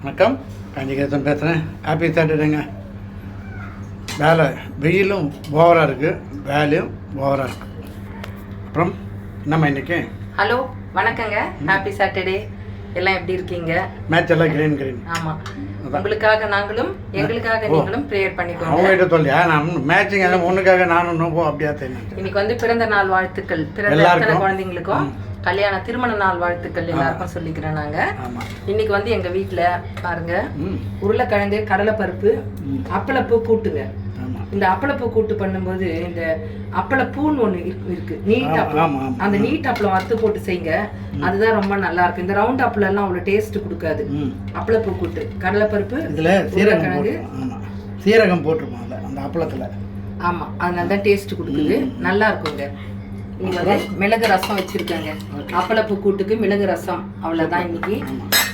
வணக்கம், காஞ்சிகேசன் பேசுகிறேன். ஹாப்பி சாட்டர்டேங்க. வேலை வெயிலும் ஓவராக இருக்குது, வேலையும் ஓவராக இருக்குது. அப்புறம் என்னம்மா இன்னைக்கு? ஹலோ, வணக்கங்க. Happy Saturday. எல்லாம் எப்படி இருக்கீங்க? மேட்ச் எல்லாம் கிரீன். ஆமாம், உங்களுக்காக நாங்களும் எங்களுக்காக நீங்களும் ப்ரேயர் பண்ணிக்கோங்க. அவங்ககிட்ட சொல்லியா நான் மேட்சிங் எல்லாம் ஒன்றுக்காக நானும் நோப்போ அப்படியா தெரியும். இன்னைக்கு வந்து பிறந்த நாள் வாழ்த்துக்கள் பிறந்த குழந்தைங்களுக்கும் கல்யாண திருமண நாள் வாழ்த்துக்கள் எல்லாருக்கும் சொல்லிக்கிறேன். நாங்கள் இன்னைக்கு வந்து எங்கள் வீட்டில் பாருங்க, உருளைக்கிழங்கு, கடலைப்பருப்பு, அப்பளப்பூ கூட்டுங்க. இந்த அப்பளப்பூ கூட்டு பண்ணும்போது இந்த அப்பளப்பூன்னு ஒன்று இருக்கு, நீட் அப்பளம். அந்த நீட் அப்பளம் வறுத்து போட்டு செய்யுங்க, அதுதான் ரொம்ப நல்லா இருக்கு. இந்த ரவுண்ட் அப்பளம் எல்லாம் அவ்வளோ டேஸ்ட் கொடுக்காது. அப்பளப்பூ கூட்டு, கடலைப்பருப்பு, உருளைக்கிழங்கு, சீரகம் போட்டுருப்பாங்க அந்த அப்பளத்தில். ஆமாம், அதனால தான் டேஸ்ட் கொடுக்குது, நல்லா இருக்குங்க. இங்கே வந்து மிளகு ரசம் வச்சுருக்காங்க. அப்பளப்பூ கூட்டுக்கு மிளகு ரசம், அவ்வளோதான். இன்னைக்கு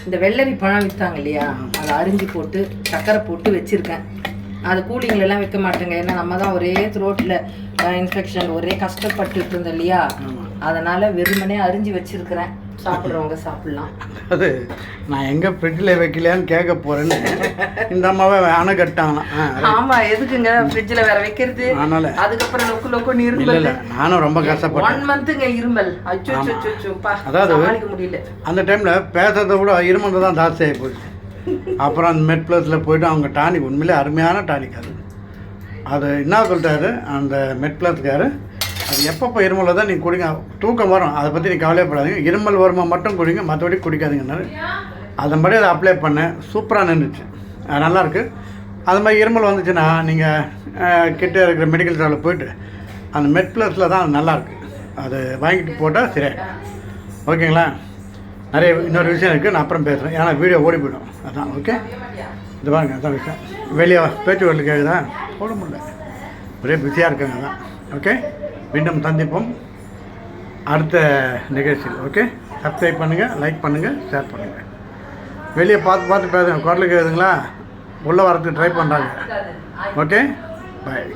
இந்த வெள்ளரி பழம் விற்றாங்க இல்லையா, அதை அரிஞ்சு போட்டு சக்கரை போட்டு வச்சுருக்கேன். அது கூலிங்லாம் வைக்க மாட்டேங்க, ஏன்னா நம்ம தான் ஒரே த்ரோட்டில் இன்ஃபெக்ஷன் ஒரே கஷ்டப்பட்டுட்டு இருந்தோம் இல்லையா, அதனால் வெறுமனே அரிஞ்சு வச்சுருக்கிறேன். சாப்பிட்றவங்க சாப்பிட்லாம். அது நான் எங்கே ஃப்ரிட்ஜில் வைக்கலையான்னு கேட்க போகிறேன்னு இந்த அம்மாவை அணை கட்டாங்களாம். ஆமாம், எதுக்குங்க ஃப்ரிட்ஜில் வேற வைக்கிறது? அதனால அதுக்கப்புறம் லொக்கு இருமல். நானும் ரொம்ப கஷ்டப்பட்டேன். 1 மந்த்துங்க இருமல். அதாவது முடியல. அந்த டைமில் பேசுறதை விட இருமல் தான் ஜாஸ்தி ஆகி போச்சு. அப்புறம் அந்த மெட் ப்ளஸில் போய்ட்டு அவங்க டானிக், உண்மையிலே அருமையான டானிக் அது என்ன சொல்லிட்டாரு அந்த மெட் ப்ளஸ்காரு, அது எப்பப்போ இருமலில் தான் நீங்கள் குடிங்க, தூக்கம் வரும், அதை பற்றி நீங்கள் கவலைப்படாதீங்க, இருமல் வருமா மட்டும் குடிங்க, மற்றபடி குடிக்காதீங்கன்னாரு. அதன்படி அதை அப்ளை பண்ணேன், சூப்பராக நின்றுச்சு, நல்லாயிருக்கு. அது மாதிரி இருமல் வந்துச்சுன்னா நீங்கள் கிட்டே இருக்கிற மெடிக்கல் ஸ்டோரில் போய்ட்டு அந்த மெட் ப்ளஸில் தான் அது நல்லாயிருக்கு, அது வாங்கிட்டு போட்டால் சரியாயிடும். ஓகேங்களா? நிறைய இன்னொரு விஷயம் இருக்குது, நான் அப்புறம் பேசுகிறேன், ஏன்னா வீடியோ ஓடி போய்டும். அதான் ஓகே, இது பாருங்க, அதான் விஷயம். வெளியே பேச்சு வரல கேட்குதா, போட முடியல, ஒரே பிஸியாக இருக்காங்க. தான் ஓகே, மீண்டும் சந்திப்போம் அடுத்த நிகழ்ச்சியில். ஓகே, சப்ஸ்கிரைப் பண்ணுங்கள், லைக் பண்ணுங்கள், ஷேர் பண்ணுங்கள். வெளியே பார்த்து பேசுங்க, குரலுக்கு கேட்குதுங்களா, உள்ளே வரதுக்கு ட்ரை பண்ணுறாங்க. ஓகே, பாய்.